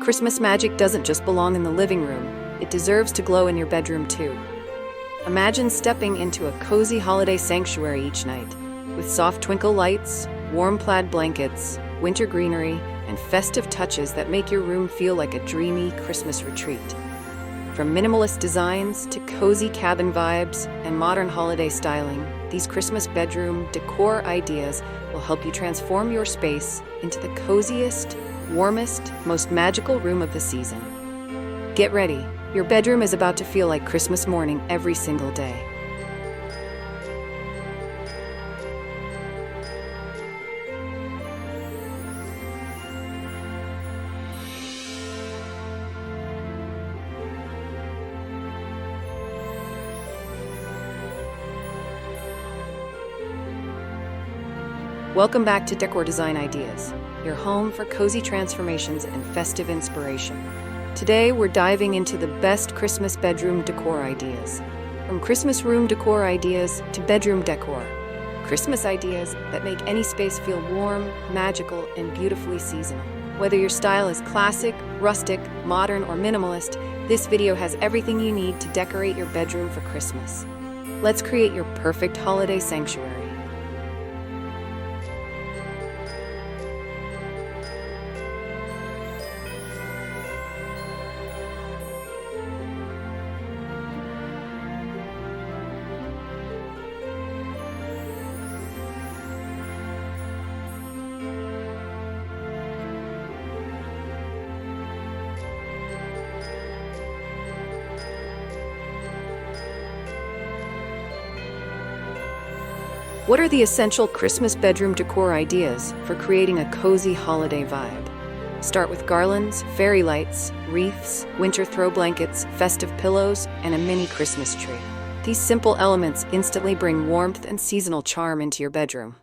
Christmas magic doesn't just belong in the living room, it deserves to glow in your bedroom too. Imagine stepping into a cozy holiday sanctuary each night, with soft twinkle lights, warm plaid blankets, winter greenery, and festive touches that make your room feel like a dreamy Christmas retreat. From minimalist designs to cozy cabin vibes and modern holiday styling, these Christmas bedroom decor ideas will help you transform your space into the coziest, warmest, most magical room of the season. Get ready, your bedroom is about to feel like Christmas morning every single day. Welcome back to Decor Design Ideas, your home for cozy transformations and festive inspiration. Today, we're diving into the best Christmas bedroom decor ideas. From Christmas room decor ideas to bedroom decor, Christmas ideas that make any space feel warm, magical, and beautifully seasonal. Whether your style is classic, rustic, modern, or minimalist, this video has everything you need to decorate your bedroom for Christmas. Let's create your perfect holiday sanctuary. What are the essential Christmas bedroom decor ideas for creating a cozy holiday vibe? Start with garlands, fairy lights, wreaths, winter throw blankets, festive pillows, and a mini Christmas tree. These simple elements instantly bring warmth and seasonal charm into your bedroom.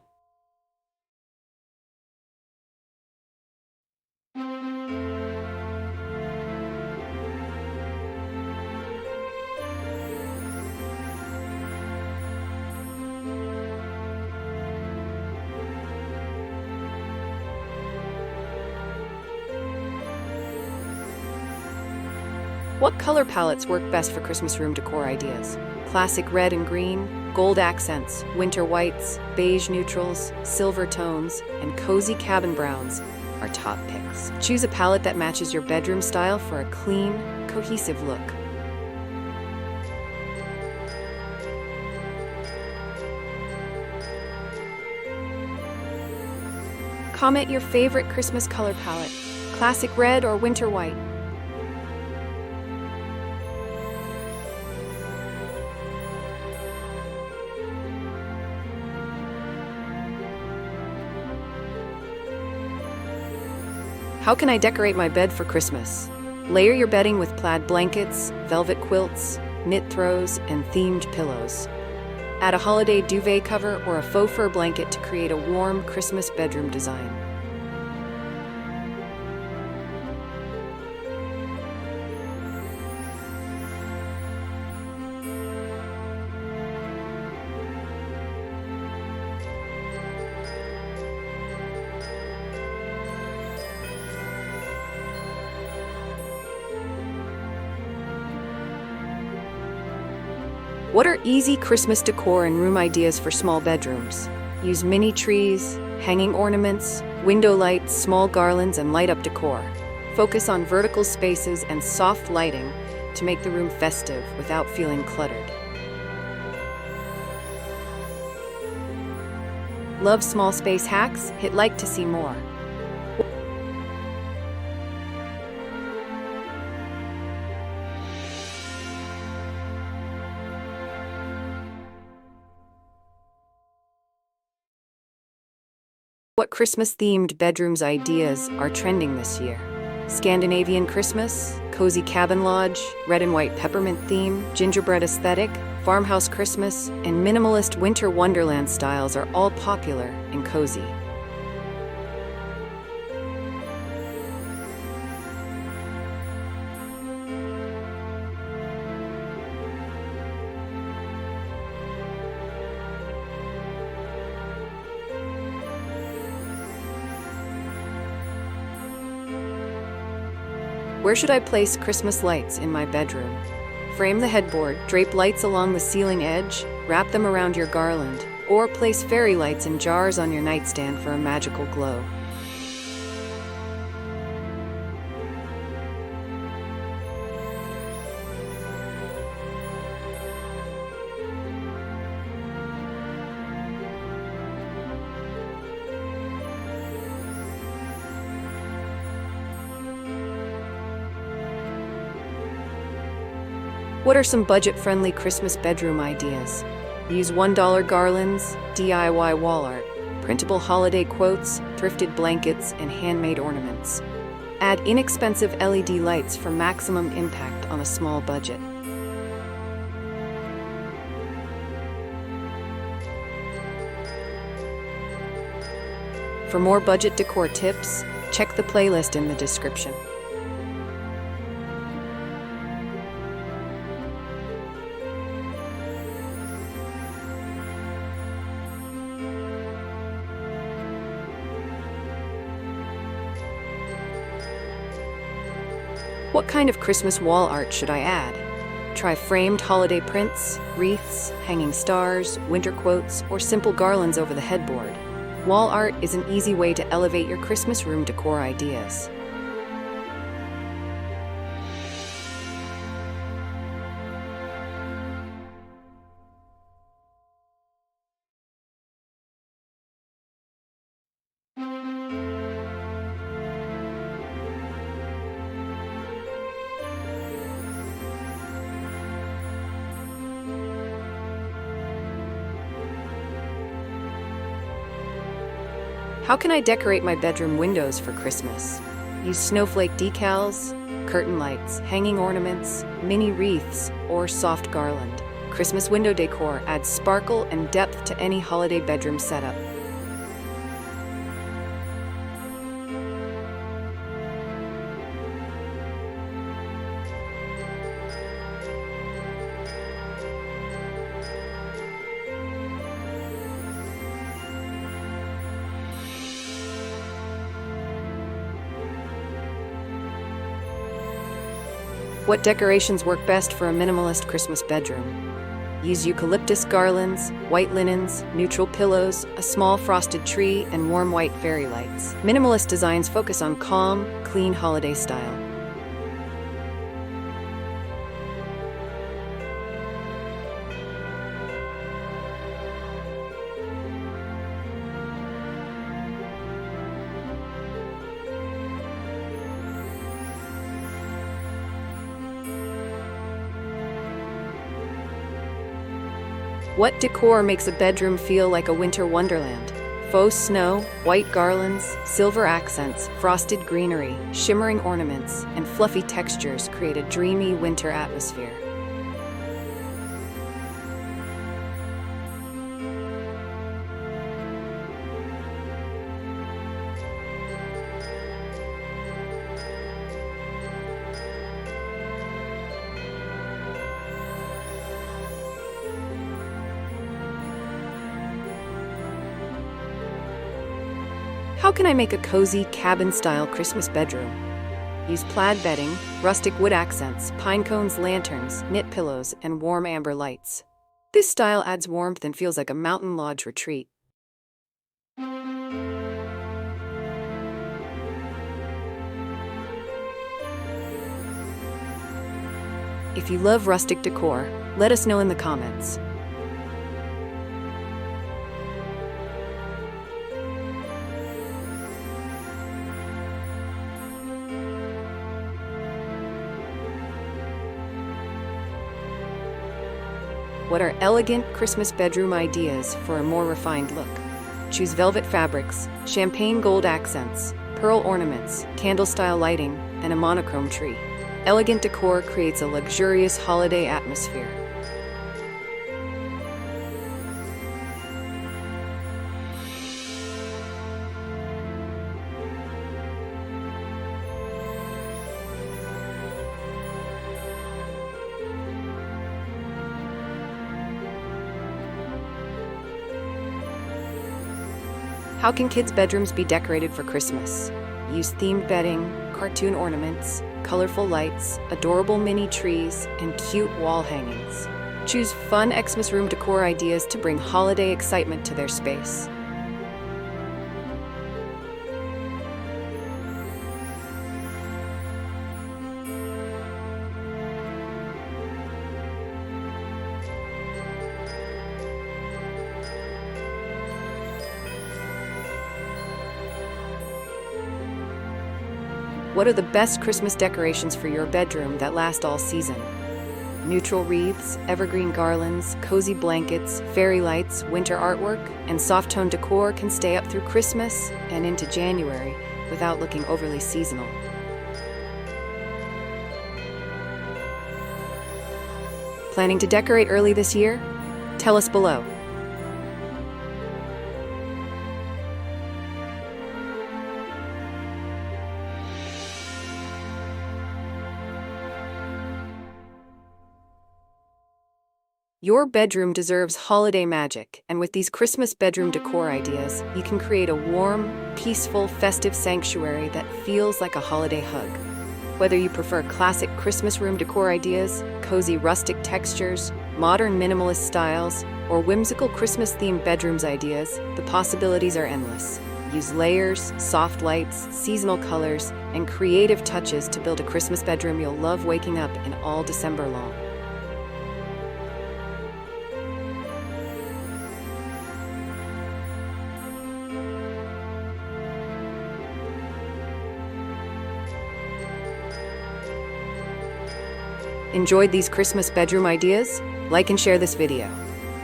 What color palettes work best for Christmas room decor ideas? Classic red and green, gold accents, winter whites, beige neutrals, silver tones, and cozy cabin browns are top picks. Choose a palette that matches your bedroom style for a clean, cohesive look. Comment your favorite Christmas color palette, classic red or winter white. How can I decorate my bed for Christmas? Layer your bedding with plaid blankets, velvet quilts, knit throws, and themed pillows. Add a holiday duvet cover or a faux fur blanket to create a warm Christmas bedroom design. What are easy Christmas decor and room ideas for small bedrooms? Use mini trees, hanging ornaments, window lights, small garlands, and light-up decor. Focus on vertical spaces and soft lighting to make the room festive without feeling cluttered. Love small space hacks? Hit like to see more. What Christmas-themed bedrooms ideas are trending this year? Scandinavian Christmas, cozy cabin lodge, red and white peppermint theme, gingerbread aesthetic, farmhouse Christmas, and minimalist winter wonderland styles are all popular and cozy. Where should I place Christmas lights in my bedroom? Frame the headboard, drape lights along the ceiling edge, wrap them around your garland, or place fairy lights in jars on your nightstand for a magical glow. What are some budget-friendly Christmas bedroom ideas? Use $1 garlands, DIY wall art, printable holiday quotes, thrifted blankets, and handmade ornaments. Add inexpensive LED lights for maximum impact on a small budget. For more budget decor tips, check the playlist in the description. What kind of Christmas wall art should I add? Try framed holiday prints, wreaths, hanging stars, winter quotes, or simple garlands over the headboard. Wall art is an easy way to elevate your Christmas room decor ideas. How can I decorate my bedroom windows for Christmas? Use snowflake decals, curtain lights, hanging ornaments, mini wreaths, or soft garland. Christmas window decor adds sparkle and depth to any holiday bedroom setup. What decorations work best for a minimalist Christmas bedroom? Use eucalyptus garlands, white linens, neutral pillows, a small frosted tree, and warm white fairy lights. Minimalist designs focus on calm, clean holiday style. What decor makes a bedroom feel like a winter wonderland? Faux snow, white garlands, silver accents, frosted greenery, shimmering ornaments, and fluffy textures create a dreamy winter atmosphere. How can I make a cozy, cabin-style Christmas bedroom? Use plaid bedding, rustic wood accents, pine cones, lanterns, knit pillows, and warm amber lights. This style adds warmth and feels like a mountain lodge retreat. If you love rustic decor, let us know in the comments. What are elegant Christmas bedroom ideas for a more refined look? Choose velvet fabrics, champagne gold accents, pearl ornaments, candle-style lighting, and a monochrome tree. Elegant decor creates a luxurious holiday atmosphere. How can kids' bedrooms be decorated for Christmas? Use themed bedding, cartoon ornaments, colorful lights, adorable mini trees, and cute wall hangings. Choose fun Xmas room decor ideas to bring holiday excitement to their space. What are the best Christmas decorations for your bedroom that last all season? Neutral wreaths, evergreen garlands, cozy blankets, fairy lights, winter artwork, and soft-tone decor can stay up through Christmas and into January without looking overly seasonal. Planning to decorate early this year? Tell us below. Your bedroom deserves holiday magic, and with these Christmas bedroom decor ideas, you can create a warm, peaceful, festive sanctuary that feels like a holiday hug. Whether you prefer classic Christmas room decor ideas, cozy rustic textures, modern minimalist styles, or whimsical Christmas-themed bedrooms ideas, the possibilities are endless. Use layers, soft lights, seasonal colors, and creative touches to build a Christmas bedroom you'll love waking up in all December long. Enjoyed these Christmas bedroom ideas? Like and share this video.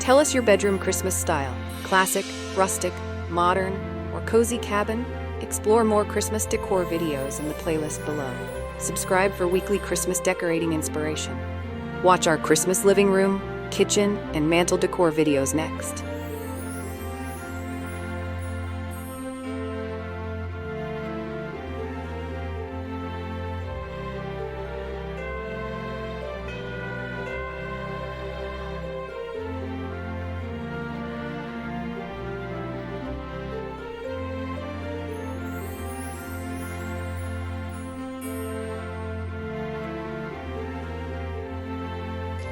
Tell us your bedroom Christmas style: classic, rustic, modern, or cozy cabin? Explore more Christmas decor videos in the playlist below. Subscribe for weekly Christmas decorating inspiration. Watch our Christmas living room, kitchen, and mantle decor videos next.